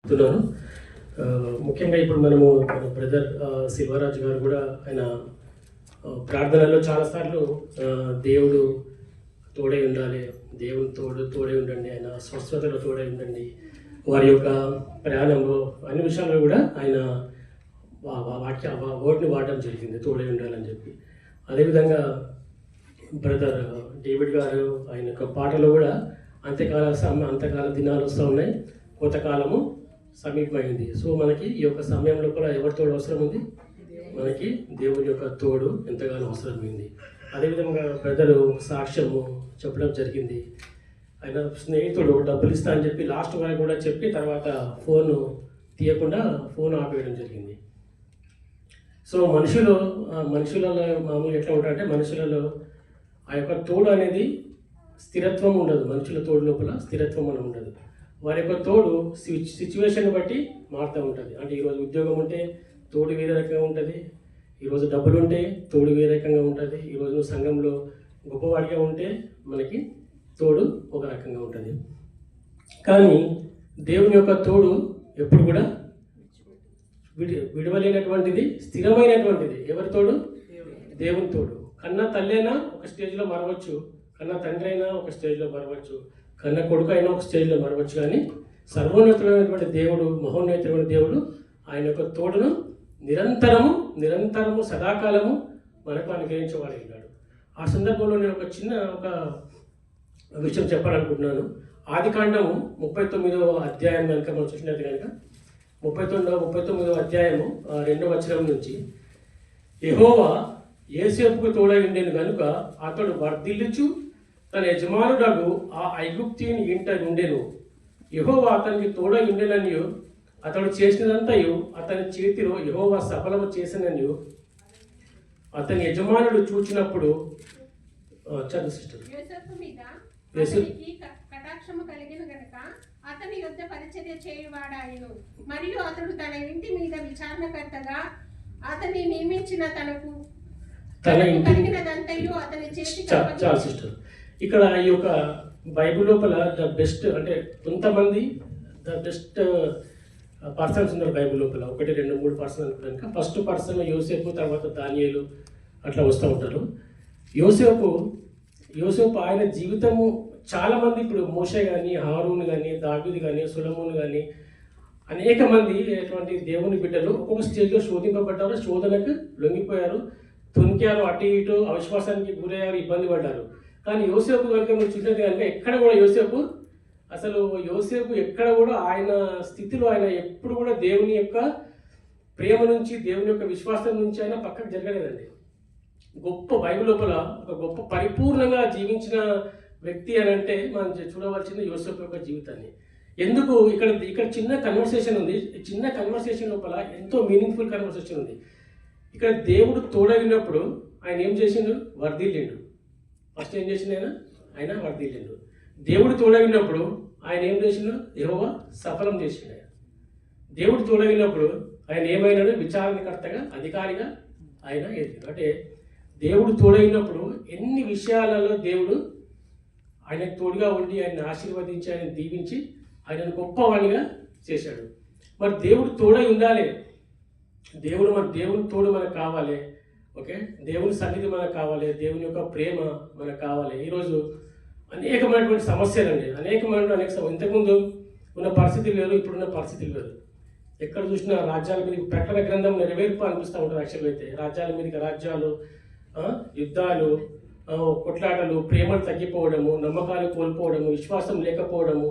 చెప్తున్నాను. ముఖ్యంగా ఇప్పుడు మనము బ్రదర్ శిల్వరాజు గారు కూడా ఆయన ప్రార్థనలో చాలాసార్లు దేవుడు తోడై ఉండాలి, దేవుని తోడై ఉండండి, ఆయన స్వస్థతలో తోడై ఉండండి, వారి యొక్క ప్రయాణంలో అన్ని విషయాల్లో కూడా ఆయన వర్డ్ని వాడడం జరిగింది, తోడై ఉండాలని చెప్పి. అదేవిధంగా బ్రదర్ డేవిడ్ గారు ఆయన యొక్క పాటలో కూడా అంత్యకాల దినాలు వస్తూ ఉన్నాయి, కొంతకాలము సమీపమైంది. సో మనకి ఈ యొక్క సమయం లోపల ఎవరి తోడు అవసరం ఉంది? మనకి దేవుని యొక్క తోడు ఎంతగానో అవసరమైంది. అదేవిధంగా బ్రదరు సాక్ష్యము చెప్పడం జరిగింది. ఆయన స్నేహితుడు డబ్బులు ఇస్తా అని చెప్పి లాస్ట్ వరకు కూడా చెప్పి తర్వాత ఫోన్ తీయకుండా ఫోన్ ఆపేయడం జరిగింది. సో మనుషులలో మామూలుగా ఎట్లా ఉంటారంటే మనుషులలో ఆ యొక్క తోడు అనేది స్థిరత్వం ఉండదు. మనుషుల తోడు లోపల స్థిరత్వం అని ఉండదు. వారి యొక్క తోడు సిచ్యువేషన్ బట్టి మారుతూ ఉంటుంది. అంటే ఈరోజు ఉద్యోగం ఉంటే తోడు వేరే రకంగా ఉంటుంది, ఈరోజు డబ్బులు ఉంటే తోడు వేరే రకంగా ఉంటుంది, ఈరోజు సంఘంలో గొప్పవాడిగా ఉంటే మనకి తోడు ఒక రకంగా ఉంటుంది. కానీ దేవుని యొక్క తోడు ఎప్పుడు కూడా విడవలేనటువంటిది, స్థిరమైనటువంటిది. ఎవరి తోడు? దేవుని తోడు. కన్న తల్లి అయినా ఒక స్టేజ్లో మరవచ్చు, కన్న తండ్రి అయినా ఒక స్టేజ్లో మరవచ్చు, కన్న కొడుకు అయినా ఒక స్టేజ్లో మరవచ్చు. కానీ సర్వోన్నతమైనటువంటి దేవుడు, మహోన్నతమైన దేవుడు ఆయన యొక్క తోడును నిరంతరము సదాకాలము మనకు అనుగ్రహించేవాడు ఉన్నాడు. ఆ సందర్భంలో నేను ఒక విషయం చెప్పాలనుకుంటున్నాను. ఆదికాండము 39వ అధ్యాయం కనుక మనం చూసినట్టు కనుక 39వ అధ్యాయము 2వ వచనం నుంచి, యెహోవా యోసేపుకు తోడై ఉండెను కనుక అతడు వర్ధిల్లుచు తన యజమానుడగు ఆ ఐగుప్తీయుని ఇంట ఉండెను. యెహోవా అతనికి తోడై ఉండెననియు అతడు చేసినదంతయు అతని చేతిలో యెహోవా సఫలము చేసిననియు అతని యజమానుడు చూచినప్పుడు చదువు సిస్టర్. కటాక్షము కలిగిన గనుక అతని యొద్ద పరిచర్య చేయువాడాయను. మరియు అతడు తన ఇంటి మీద విచారణకర్తగా అతని నియమించిన తనకు కలిగినదంతయు అతని చేతి. చాలు సిస్టర్. ఇక్కడ ఈ యొక్క బైబిల్ లోపల ద బెస్ట్ అంటే కొంతమంది ద బెస్ట్ పర్సన్స్ ఉన్నారు బైబిల్ లోపల. 1, 2, 3 పర్సన్ అనుకున్నాక ఫస్ట్ పర్సన్ యోసేపు, తర్వాత దానియేలు అట్లా వస్తూ ఉంటారు. యోసేపు ఆయన జీవితము చాలామంది, ఇప్పుడు మోషే కానీ, హారూన్ కానీ, దావీదు కానీ, సొలొమోను కానీ అనేక మంది అటువంటి దేవుని బిడ్డలు ఒక్కొక్క స్టేజ్లో శోధింపబడ్డారు, శోధనకు లొంగిపోయారు, తొనికారు, అటు ఇటు అవిశ్వాసానికి గురయ్యారు, ఇబ్బంది పడ్డారు. కానీ యోసేపు కనుక మీరు చూసినట్టు కనుక ఎక్కడ కూడా యోసేపు ఎక్కడ కూడా ఆయన స్థితిలో ఆయన ఎప్పుడు కూడా దేవుని యొక్క ప్రేమ నుంచి, దేవుని యొక్క విశ్వాసం నుంచి ఆయన పక్కకు జరగలేదండి. గొప్ప బైబిల్ లోపల ఒక గొప్ప పరిపూర్ణంగా జీవించిన వ్యక్తి అని అంటే మనం చూడవలసిన యోసేపు యొక్క జీవితాన్ని. ఎందుకు ఇక్కడ చిన్న కన్వర్సేషన్ ఉంది. చిన్న కన్వర్సేషన్ లోపల ఎంతో మీనింగ్ఫుల్ కన్వర్సేషన్ ఉంది. ఇక్కడ దేవుడు తోడగినప్పుడు ఆయన ఏం చేసిండు? వర్ధిల్లిండు. ఫస్ట్ ఏం చేసిండు? ఆయన వర్ధిల్లిండు. దేవుడు తోడగినప్పుడు ఆయన ఏం చేసిండు? యెహోవా సఫలం చేసిండు. దేవుడు తోడగినప్పుడు ఆయన ఏమైనాడు? విచారణకర్తగా, అధికారిగా ఆయన ఎదిగాడు. అంటే దేవుడు తోడగినప్పుడు ఎన్ని విషయాలలో దేవుడు ఆయనకు తోడుగా ఉండి ఆయన ఆశీర్వదించి ఆయన దీవించి ఆయనను గొప్పవాణిగా చేశాడు. మరి దేవుడు తోడై ఉండాలి. దేవుని తోడు మనకు కావాలి. ఓకే, దేవుని సన్నిధి మనకు కావాలి, దేవుని యొక్క ప్రేమ మనకు కావాలి. ఈరోజు అనేకమైనటువంటి సమస్యలండి, ఇంతకుముందు ఉన్న పరిస్థితులు వేరు, ఇప్పుడున్న పరిస్థితులు వేరు. ఎక్కడ చూసినా రాజ్యాల మీద ప్రకటన గ్రంథం నెరవేర్పు అనిపిస్తూ ఉంటుంది. యాక్చువల్గా అయితే రాజ్యాల మీదకి రాజ్యాలు, యుద్ధాలు, కొట్లాటలు, ప్రేమలు తగ్గిపోవడము, నమ్మకాలు కోల్పోవడము, విశ్వాసం లేకపోవడము,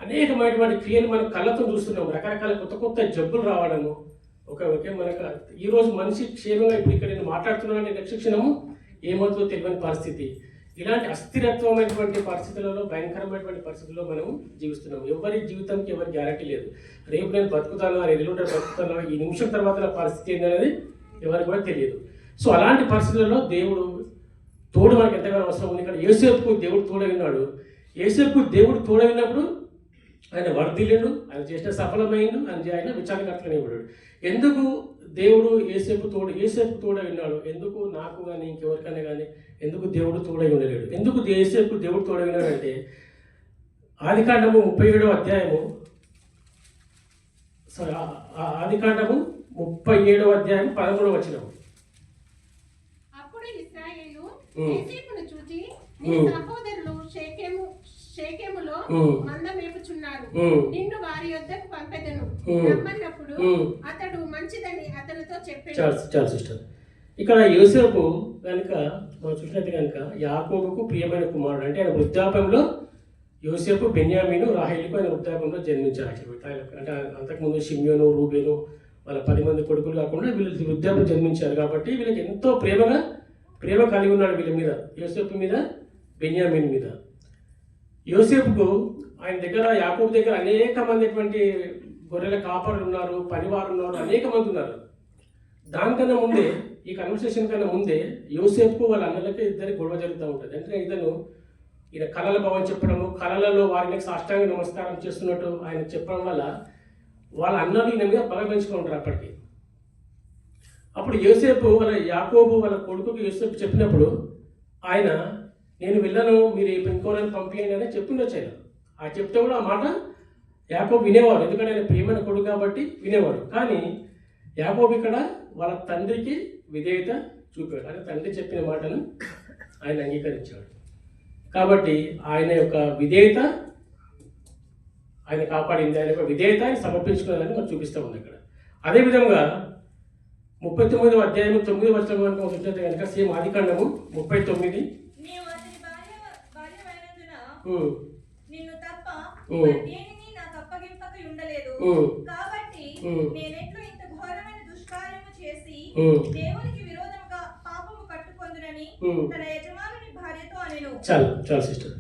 అనేకమైనటువంటి క్రియలు మనం కళ్ళతో చూస్తున్నాము. రకరకాల కొత్త జబ్బులు రావడము. ఓకే మనకు ఈరోజు మనిషి క్షేమంగా ఇప్పుడు ఇక్కడ నేను మాట్లాడుతున్నాను, నెక్స్ట్ క్షణము ఏమవుతుందో తెలియని పరిస్థితి. ఇలాంటి అస్థిరత్వమైనటువంటి పరిస్థితులలో, భయంకరమైనటువంటి పరిస్థితుల్లో మనం జీవిస్తున్నాము. ఎవరి జీవితంకి ఎవరి గ్యారంటీ లేదు. రేపు నేను బతుకుతానా, ఎల్లుండి బతుకుతానా, ఈ నిమిషం తర్వాత నా పరిస్థితి ఏంటనేది ఎవరికి కూడా తెలియదు. సో అలాంటి పరిస్థితుల్లో దేవుడు తోడు మనకు ఎంతగానో అవసరం ఉంది. ఇక్కడ యోసేపుకు దేవుడు తోడైనాడు. యోసేపుకు దేవుడు తోడైనప్పుడు ఆయన వర్ధిల్లిండు, ఆయన చేసిన సఫలమైండు, ఆయన విచారణకర్తగా ఇవ్వడు. ఎందుకు దేవుడు యోసేపు తోడై ఉన్నాడు? ఎందుకు నాకు కానీ ఇంకెవరికైనా కానీ ఎందుకు దేవుడు తోడై ఉండలేడు? ఎందుకు యోసేపు దేవుడు తోడై ఉన్నాడంటే ఆదికాండము 37వ అధ్యాయము సారీ ఆదికాండము 37వ అధ్యాయం 13వ వచనం. అప్పుడు ఇశ్రాయేలు ఉమ్. యోసేపును చూచి, నీ ఉమ్. సహోదరులు షేకెములో మంద మేపుచున్నారు, ఉమ్. నిన్ను వారి యొద్దకు పంపెదను ఉమ్. రమ్మన్నప్పుడు ఉమ్. అతడు మంచిదని అతనితో చెప్పాడు. చాలా సిస్టర్. ఇక్కడ యోసేపు కనుక మనం చూసినట్టు కనుక యాకోబుకు ప్రియమైన కుమారుడు. అంటే ఆయన వృద్ధాపంలో యోసేపు, బెన్యామీను, రాహేలుకు ఆయన వృద్ధాపంలో జన్మించారు. అంటే అంతకుముందు షిమ్యోను, రూబేను వాళ్ళ 10 మంది కొడుకులు కాకుండా వీళ్ళు వృద్ధాపం జన్మించారు. కాబట్టి వీళ్ళకి ఎంతో ప్రేమ కలిగి ఉన్నాడు వీళ్ళ మీద, యోసేపు మీద, బెన్యామీన్ మీద. యోసేపుకు ఆయన దగ్గర, యాకోబు దగ్గర అనేక మంది గొర్రెల కాపరులు ఉన్నారు, పనివారు ఉన్నారు, అనేక మంది ఉన్నారు. దానికన్నా ముందే, ఈ కన్వర్సేషన్ కన్నా ముందే యోసేపుకు వాళ్ళ అన్నలకి ఇద్దరికి గొడవ జరుగుతూ ఉంటుంది. అంటే ఈయన కళల భావం చెప్పడము, కళలలో వారికి సాష్టాంగ నమస్కారం చేస్తున్నట్టు ఆయన చెప్పడం వల్ల వాళ్ళ అన్నలు ఈయన మీద పగ పెంచుకుంటారు. అప్పటికి అప్పుడు యోసేపు వాళ్ళ యాకోబు వాళ్ళ కొడుకుకి యోసేపు చెప్పినప్పుడు ఆయన, నేను వెళ్ళను, మీరు ఇంకోనని పంపించండి అని చెప్పిండొచ్చు. ఆయన ఆ చెప్తే కూడా ఆ మాట యాకోబు వినేవాడు, ఎందుకంటే ఆయన ప్రియమైన కొడుకు కాబట్టి వినేవాడు. కానీ యాకోబు ఇక్కడ వాళ్ళ తండ్రికి విధేయత చూపాడు. అంటే తండ్రి చెప్పిన మాటను ఆయన అంగీకరించాడు. కాబట్టి ఆయన యొక్క విధేయత ఆయన కాపాడింది, ఆయన యొక్క విధేయత ఆయన సమర్పించుకున్నదని మనం చూపిస్తూ ఉంది ఇక్కడ. అదేవిధంగా 39వ అధ్యాయం 9వ వచనం కనుక చూసినట్టు కనుక సేమ్ ఆదికాండము 39. నీవు అతని భార్యమైనందున నిన్ను తప్ప ఉమ్. దేనిని నాకు అప్పగింపక ఉండలేదు. కాబట్టి నేనెట్లు ఇంత ఘోరమైన దుష్కార్యము చేసి దేవునికి విరోధముగా పాపము కట్టుకొందునని తన యజమానుని భార్యతో అనెను. చాలా సిస్టర్.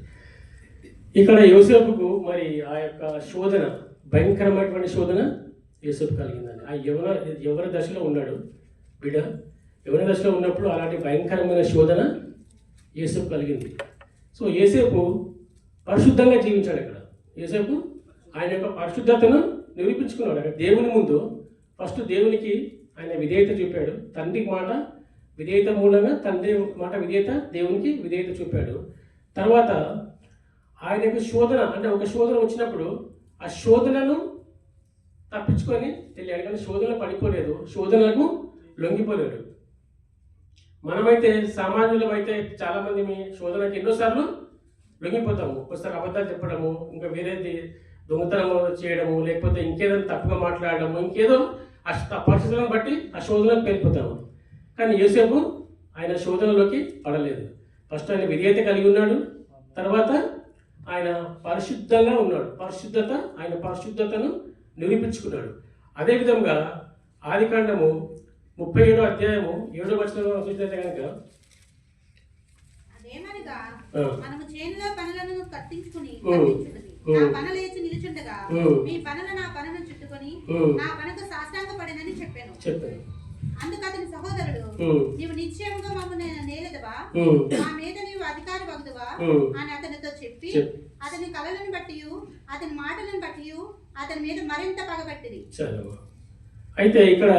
ఇక్కడ యోసేపుకు మరి ఆ యొక్క శోధన, భయంకరమైనటువంటి శోధన యోసేపు కలిగిందండి. ఆ యవన దశలో ఉన్నాడు బిడ్డ. యవన దశలో ఉన్నప్పుడు అలాంటి భయంకరమైన శోధన యోసేపు కలిగింది. సో యోసేపు పరిశుద్ధంగా జీవించాడు. ఇక్కడ యోసేపు ఆయన యొక్క పరిశుద్ధతను నిరూపించుకున్నాడు. అక్కడ దేవుని ముందు ఫస్ట్ దేవునికి ఆయన విధేయత చూపాడు. తండ్రి మాట విధేయత మూలంగా తండ్రి మాట విధేయత, దేవునికి విధేయత చూపాడు. తర్వాత ఆయన యొక్క శోధన, అంటే ఒక శోధన వచ్చినప్పుడు ఆ శోధనను తప్పించుకొని తెలియాలి. కానీ శోధన పడిపోలేదు, శోధనలకు లొంగిపోలేడు. మనమైతే సామాన్యులం అయితే చాలామంది మీ శోధనకి ఎన్నోసార్లు లొంగిపోతాము. ఒకసారి అబద్ధాలు చెప్పడము, ఇంకా వేరేది దొంగతనం చేయడము, లేకపోతే ఇంకేదైనా తప్పుగా మాట్లాడడము, ఇంకేదో ఆ పరిస్థితులను బట్టి ఆ శోధనకు వెళ్ళిపోతాము. కానీ యోసేపు ఆయన శోధనలోకి పడలేదు. ఫస్ట్ ఆయన విధేయత కలిగి ఉన్నాడు, తర్వాత ఆయన పరిశుద్ధంగా ఉన్నాడు. ఆయన పరిశుద్ధతను నిరూపించుకున్నాడు. అదేవిధంగా ఆదికాండము 37వ అధ్యాయము 7వ వచనంలో చూసినట్టే కనుక, అదేమనగా మనము చేనులో పనులను కత్తించుకుని నా పన లేచి నిలుచుండగా మీ పనులు నా పనును చుట్టుకొని నా పనకు సాష్టాంగపడినని చెప్పాను. అందుకు అతని సహోదరుడు, నీవు నిశ్చయముగా మమ్మల్ని నేలదవా, మా మీద నీవు అధికారి వగుదువా అని అతనితో చెప్పి అతని కళలను బట్టి అతని మాటలను బట్టి అతని మీద మరింత పగబట్టింది. అయితే ఇక్కడ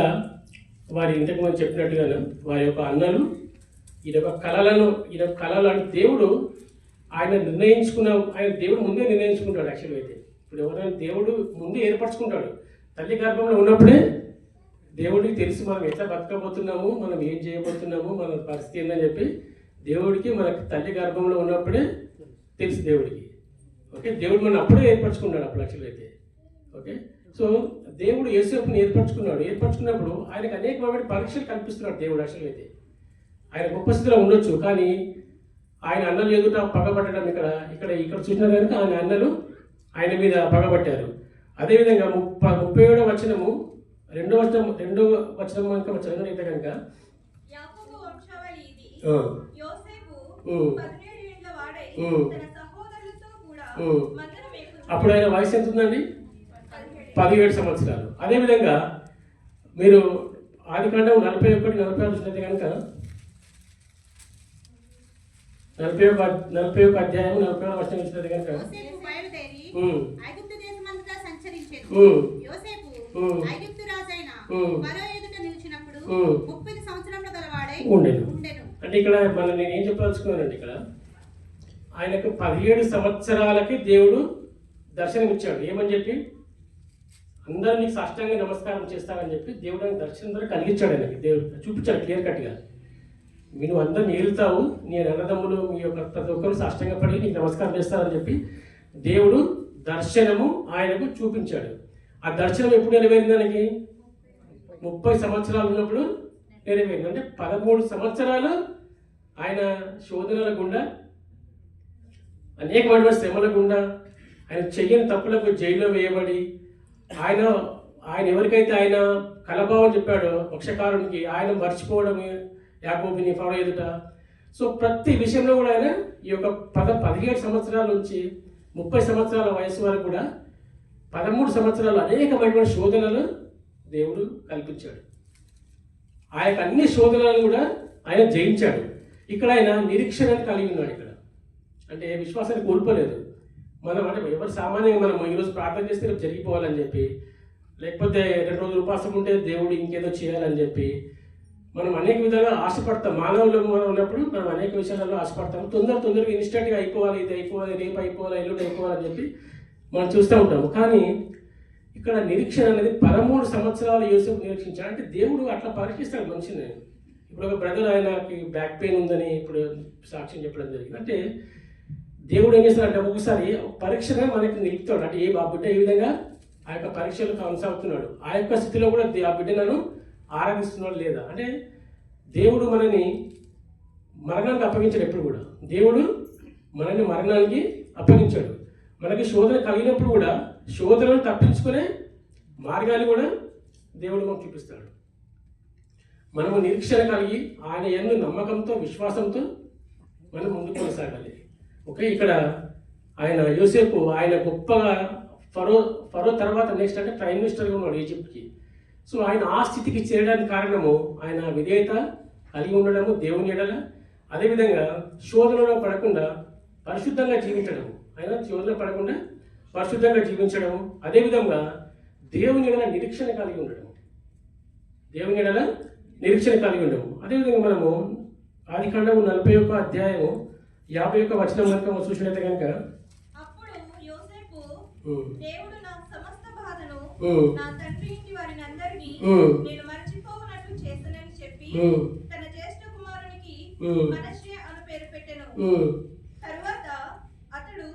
వారి ఇంతకు ముందు చెప్పినట్టుగా వారి యొక్క అన్నలు ఈ యొక్క కళలు అంటే దేవుడు ఆయన దేవుడు ముందే నిర్ణయించుకుంటాడు. యాక్చువల్గా అయితే ఇప్పుడు ఎవరైనా దేవుడు ముందే ఏర్పరచుకుంటాడు. తల్లి గర్భంలో ఉన్నప్పుడే దేవుడికి తెలుసు మనం ఎట్లా బతకబోతున్నాము, మనం ఏం చేయబోతున్నాము, మన పరిస్థితి ఏందని చెప్పి దేవుడికి మనకి తల్లి గర్భంలో ఉన్నప్పుడే తెలుసు దేవుడికి. ఓకే, దేవుడు మనం అప్పుడే ఏర్పరచుకున్నాడు అప్పుడు యాక్చువల్గా అయితే. ఓకే, సో దేవుడు యోసేపుని ఏర్పరచుకున్నప్పుడు ఆయనకు అనేకమైన పరీక్షలు కల్పిస్తున్నాడు దేవుడు. యాక్చువల్గా అయితే ఆయన గొప్ప స్థితిలో ఉండొచ్చు, కానీ ఆయన అన్నలు ఎదుట పగబట్టడం ఇక్కడ చూసినా కనుక ఆయన అన్నలు ఆయన మీద పగబట్టారు. అదేవిధంగా 37వ వచనము 2వ వచనం కనుక చదివినట్లయితే కనుక, యాకోబు వంశావళి ఇది. యోసేపు 17 ఏళ్ల వాడై తన సహోదరులతో కూడా మందను మేపుచు. అప్పుడు ఆయన వయసు ఎంత ఉందండి? 17 సంవత్సరాలు. అదేవిధంగా మీరు ఆదికాండం 41-46 చూసినట్లయితే కనుక 41వ అధ్యాయం 41వ వచనం చూసినట్లయితే కనుక, యోసేపు బయలుదేరి ఐగుప్తు దేశమంతటా సంచరించెను. యోసేపు ఐగుప్తు రాజైన ఫరో ఎదుట నిలిచినప్పుడు 30 సంవత్సరముల గలవాడై ఉండెను. అంటే ఇక్కడ నేను ఏం చెప్పదలుచుకున్నానండి, ఇక్కడ ఆయనకు 17 సంవత్సరాలకి దేవుడు దర్శనం ఇచ్చాడు. ఏమని చెప్పి, అందరూ నీకు సాష్టాంగ నమస్కారం చేస్తారని చెప్పి దేవుడు ఆయన దర్శనం ద్వారా కలిగించాడు ఆయనకి. దేవుడు చూపించాడు క్లియర్ కట్గా, మీరు అందరిని ఏలుతావు, నేను అన్నదమ్ములు మీ యొక్క ప్రతి ఒక్కరు సాష్టాంగ పడి నీకు నమస్కారం చేస్తారని చెప్పి దేవుడు దర్శనము ఆయనకు చూపించాడు. ఆ దర్శనం ఎప్పుడు నెరవేరింది? దానికి 30 సంవత్సరాలు ఉన్నప్పుడు నెరవేరింది. అంటే 13 సంవత్సరాలు ఆయన శోధనల గుండా, అనేకమైన శ్రమల గుండా, ఆయన చెయ్యని తప్పులకు జైల్లో వేయబడి, ఆయన ఎవరికైతే ఆయన కలభావం చెప్పాడో పక్షకారునికి, ఆయన మర్చిపోవడం యాకోబుని ఫరో ఎదుట. సో ప్రతి విషయంలో కూడా ఆయన ఈ యొక్క 17 సంవత్సరాల నుంచి 30 సంవత్సరాల వయసు వరకు కూడా 13 సంవత్సరాలు అనేకమైన శోధనలు దేవుడు కల్పించాడు. ఆ యొక్క అన్ని శోధనలను కూడా ఆయన జయించాడు. ఇక్కడ ఆయన నిరీక్షణను కలిగి ఉన్నాడు. ఇక్కడ అంటే విశ్వాసాన్ని కోల్పోలేదు. మనం అంటే ఎవరు సామాన్యంగా మనం ఈరోజు ప్రార్థన చేస్తే రేపు జరిగిపోవాలని చెప్పి, లేకపోతే 2 రోజులు ఉపాసం ఉంటే దేవుడు ఇంకేదో చేయాలని చెప్పి మనం అనేక విధాలుగా ఆశపడతాం. మానవులు ఉన్నప్పుడు మనం అనేక విషయాలలో ఆశపడతాం. తొందరగా ఇన్స్టెంట్గా అయిపోవాలి, ఇది అయిపోవాలి, రేపు అయిపోవాలి, ఎల్లుండి అయిపోవాలని చెప్పి మనం చూస్తూ ఉంటాము. కానీ ఇక్కడ నిరీక్షణ అనేది 13 సంవత్సరాలు యోసేపు నిరీక్షించాడు. అంటే దేవుడు అట్లా పరీక్షిస్తాడు మనిషిని. ఇప్పుడు ఒక బ్రదర్ ఆయనకి బ్యాక్ పెయిన్ ఉందని ఇప్పుడు సాక్ష్యం చెప్పడం జరిగింది. అంటే దేవుడు ఏం చేస్తాడంటే ఒకసారి పరీక్షగా మనకి నిలుపుతాడు. అంటే ఆ బిడ్డ ఏ విధంగా ఆ యొక్క పరీక్షలు కొనసాగుతున్నాడు, ఆ యొక్క స్థితిలో కూడా ఆ బిడ్డలను ఆరాధిస్తున్నాడు లేదా. అంటే దేవుడు మనని మరణానికి అప్పగించాడు. ఎప్పుడు కూడా దేవుడు మనల్ని మరణానికి అప్పగించాడు. మనకి శోధన కలిగినప్పుడు కూడా శోధనను తప్పించుకునే మార్గాలు కూడా దేవుడు మనకు చూపిస్తాడు. మనము నిరీక్షణ కలిగి ఆయన యందు నమ్మకంతో, విశ్వాసంతో మనం ముందుకు కొనసాగాలి. ఓకే, ఇక్కడ ఆయన యోసేపు ఆయన గొప్పగా ఫరో తర్వాత నెక్స్ట్ అంటే ప్రైమ్ మినిస్టర్గా ఉన్నాడు ఈజిప్ట్కి. సో ఆయన ఆ స్థితికి చేరడానికి కారణము ఆయన విధేయత కలిగి ఉండడము దేవుని ఎడల, అదేవిధంగా శోధనలో పడకుండా పరిశుద్ధంగా జీవించడము. ఆయన శోధనలో పడకుండా పరిశుద్ధంగా జీవించడము, అదేవిధంగా దేవుని ఎడల నిరీక్షణ కలిగి ఉండడము. దేవుని ఎడల నిరీక్షణ కలిగి ఉండము. అదేవిధంగా మనము ఆదికాండము 41 అధ్యాయము 51 వచనం కనుక చూసినట్లయితే కనుక, అప్పుడు యోసేపు దేవుడు నా సమస్త బాధను నా తండ్రి ఇంటి వారిని అందరినీ నేను మర్చిపోవునట్లు చేస్తానని చెప్పి తన జ్యేష్ఠ కుమారునికి మనష్షే అను పేరు పెట్టెను. తరువాత అతడు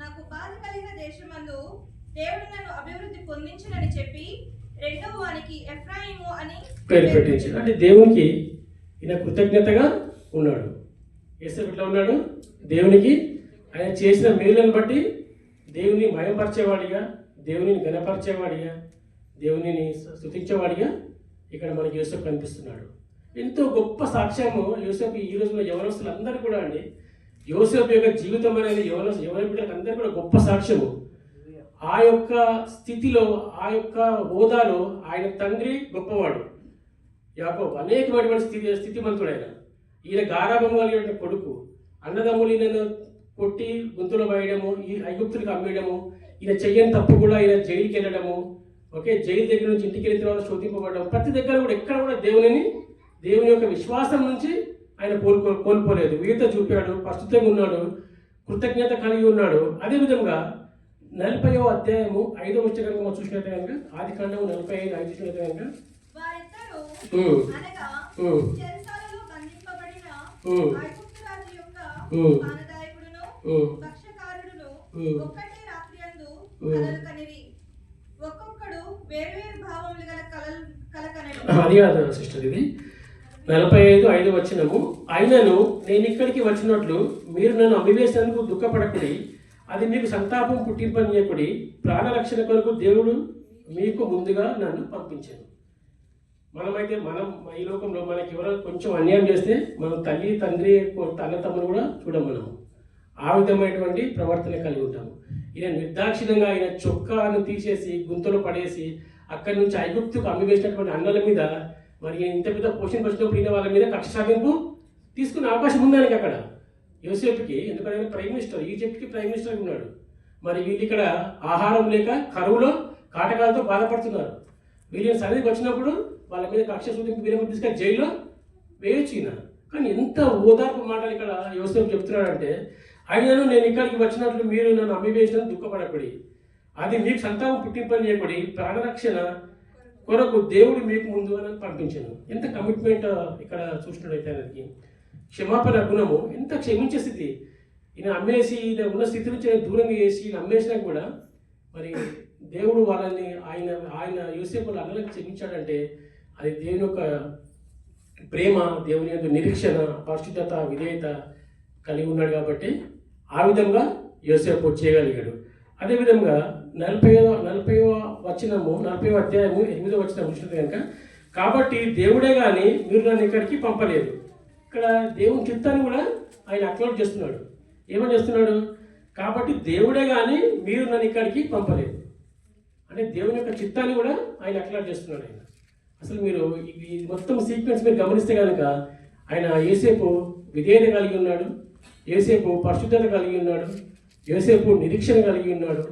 నాకు బాధ కలిగిన దేశమందు దేవుడు నన్ను అభివృద్ధి పొందించునని చెప్పి రెండవ వానికి ఎఫ్రాయిము అని పేరు పెట్టించాడు. అంటే దేవునికి ఈయన కృతజ్ఞతగా ఉన్నాడు. యేసేపు ఎట్లా ఉన్నాడు? దేవునికి ఆయన చేసిన మేలులను బట్టి దేవుని మయంపరిచేవాడిగా, దేవుని ఘనపరిచేవాడిగా, దేవునిని స్తుతించేవాడిగా ఇక్కడ మనకి యోసేపు కనిపిస్తున్నాడు. ఎంతో గొప్ప సాక్ష్యము యోసేపు. ఈ రోజున యవనస్తులు అందరూ కూడా అండి, యోసేపు యొక్క జీవితం అనేది యవన బిడ్డలకు అందరూ కూడా గొప్ప సాక్ష్యము. ఆ యొక్క స్థితిలో, ఆ యొక్క హోదాలో ఆయన తండ్రి గొప్పవాడు యాకోబు, అనేకమైనటువంటి స్థితిమంతుడు ఆయన. ఈయన గారాభం కలిగిన కొడుకు, అన్నదమ్ములు ఈయనను కొట్టి గుంతులో వేయడము, ఈ ఐగుప్తులకు అమ్మేయడము, ఈయన చెయ్యని తప్పు కూడా ఈయన జైలుకి వెళ్ళడము, ఓకే, జైలు దగ్గర నుంచి ఇంటికి వెళ్ళిన తర్వాత శోధింపబడడం, ప్రతి దగ్గర కూడా ఎక్కడ కూడా దేవుని యొక్క విశ్వాసం నుంచి ఆయన కోల్పోలేదు. వీరితో చూపాడు, ప్రస్తుతంగా ఉన్నాడు, కృతజ్ఞత కలిగి ఉన్నాడు. అదేవిధంగా 40వ అధ్యాయము 5వ వచనం కనుక మనం చూసినట్టు కనుక, ఆదికాండము 45:5 చూసినట్టు కనుక, వారిద్దరూ అనగా చెరసాలలో బంధింపబడిన ఐగుప్తు రాజు యొక్క పానదాయకుడును భక్ష్యకారుడును ఒక్కటే రాత్రియందు కలలు కనిరి, ఒక్కొక్కడు వేరువేరు భావములు గల కల కనెను. అది కాదు సిస్టర్, ఇది 45:5 వచనము. అయినను నేను ఇక్కడికి వచ్చినట్లు మీరు నన్ను అమ్మివేసినందుకు దుఃఖపడకుడి, అది మీకు సంతాపం పుట్టింపనీయకుడి, ప్రాణరక్షణ కొరకు దేవుడు మీకు ముందుగా నన్ను పంపించాను. మనం ఈ లోకంలో మనకి ఎవరో కొంచెం అన్యాయం చేస్తే మనం తల్లి, తండ్రి, అన్న తమ్ముడు కూడా చూడం. మనం ఆ విధమైనటువంటి ప్రవర్తన కలిగి ఉంటాము. ఈయన నిర్దాక్షిణంగా ఆయన చొక్కాను తీసేసి గుంతలో పడేసి అక్కడి నుంచి ఐగుప్తుకు అమ్మివేసినటువంటి అన్నల మీద, మరి ఇంత పెద్ద పోషణ వచ్చినప్పుడు వాళ్ళ మీద కక్ష సాధింపు తీసుకునే అవకాశం ఉందానికి అక్కడ యోసేపుకి. ఎందుకంటే ఆయన ప్రైమ్ మినిస్టర్, ఈజిప్ట్కి ప్రైమ్ మినిస్టర్ ఉన్నాడు. మరి వీళ్ళు ఇక్కడ ఆహారం లేక కరువులో కాటకాలతో బాధపడుతున్నారు. వీళ్ళని సన్నిధికి వచ్చినప్పుడు వాళ్ళ మీద కక్ష సూచించి వీళ్ళని తీసుకొని జైల్లో వేయొచ్చు ఈయన. కానీ ఎంత ఓదార్పు మాటలు ఇక్కడ యోసేపు చెప్తున్నాడంటే, అయినను నేను ఇక్కడికి వచ్చినట్లు మీరు నన్ను అమ్మివేసినందుకు దుఃఖపడకూడి, అది మీకు సంతానం పుట్టింపని చేయబడి ప్రాణరక్షణ కొరకు దేవుడు మీకు ముందు అని పంపించాను. ఎంత కమిట్మెంట్ ఇక్కడ చూసినట్టయితే ఆయనకి క్షమాపణ గుణము, ఎంత క్షమించే స్థితి. ఈయన అమ్మేసి ఈయన ఉన్న స్థితి నుంచి దూరంగా చేసి ఈయన అమ్మేసినా కూడా మరి దేవుడు వాళ్ళని ఆయన యోసేపు అన్నలకు క్షమించాడంటే అది దేవుని యొక్క ప్రేమ, దేవుని యొక్క నిరీక్షణ, పరిశుద్ధత, విధేయత కలిగి ఉన్నాడు కాబట్టి ఆ విధంగా యోసేపు చేయగలిగాడు. అదేవిధంగా 40వ వచనము 40వ అధ్యాయము 8వ వచనం చూసినట్టు కనుక, కాబట్టి దేవుడే కానీ మీరు నన్ను ఇక్కడికి పంపలేదు. ఇక్కడ దేవుని చిత్తాన్ని కూడా ఆయన అక్నాలెడ్జ్ చేస్తున్నాడు. ఏమని చేస్తున్నాడు? కాబట్టి దేవుడే కానీ మీరు నన్ను ఇక్కడికి పంపలేదు అంటే దేవుని యొక్క చిత్తాన్ని కూడా ఆయన అక్నాలెడ్జ్ చేస్తున్నాడు. ఆయన అసలు మీరు ఈ మొత్తం సీక్వెన్స్ మీరు గమనిస్తే కనుక ఆయన యోసేపు విధేయత కలిగి ఉన్నాడు, యోసేపు పరిశుద్ధత కలిగి ఉన్నాడు, యోసేపు నిరీక్షణ కలిగి ఉన్నాడు,